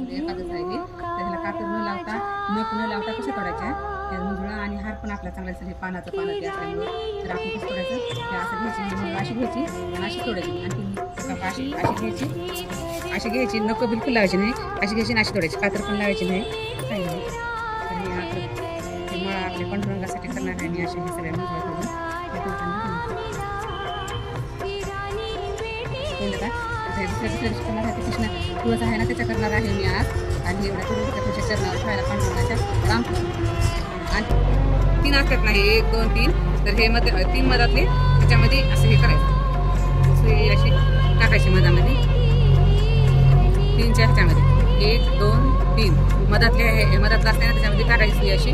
उद्या एखादंच आहे हे. तर ह्याला कातर न लावता नख न लावता कशा तोडायच्या त्या मुंजळा आणि हार पण आपला चांगला असेल हे पानाचं ते असल्यामुळे तर आपण कसं तोडायचं हे असं घ्यायची मुंजळा अशी घ्यायची आणि अशी तोडायची आणि अशी घ्यायची नको बिलकुल लावायची नाही अशी घ्यायची आणि अशी तोडायची कातर पण लावायची नाही काही नाही तर हे आपलं ते मळा आपल्या पांडुरंगासाठी करणार आहे मी असे हे सगळ्या मुंजळा करून हे दुसऱ्या दिवशी करणार आहे कृष्ण तुळस आहे ना त्याच्या करणार आहे मी आज आणि एवढ्या तुळशीच्या चरणावर ठेवायला पांडुरंगाच्या रामकृष्ण आणि 3 असतात नाही 1 2 3 तर हे मध्ये 3 मधातले त्याच्यामध्ये असं हे करायचं सुई अशी टाकायची मधामध्ये 3च्या ह्याच्यामध्ये 1 2 3 मधातले मधातलं असते ना त्याच्यामध्ये टाकायची सुई अशी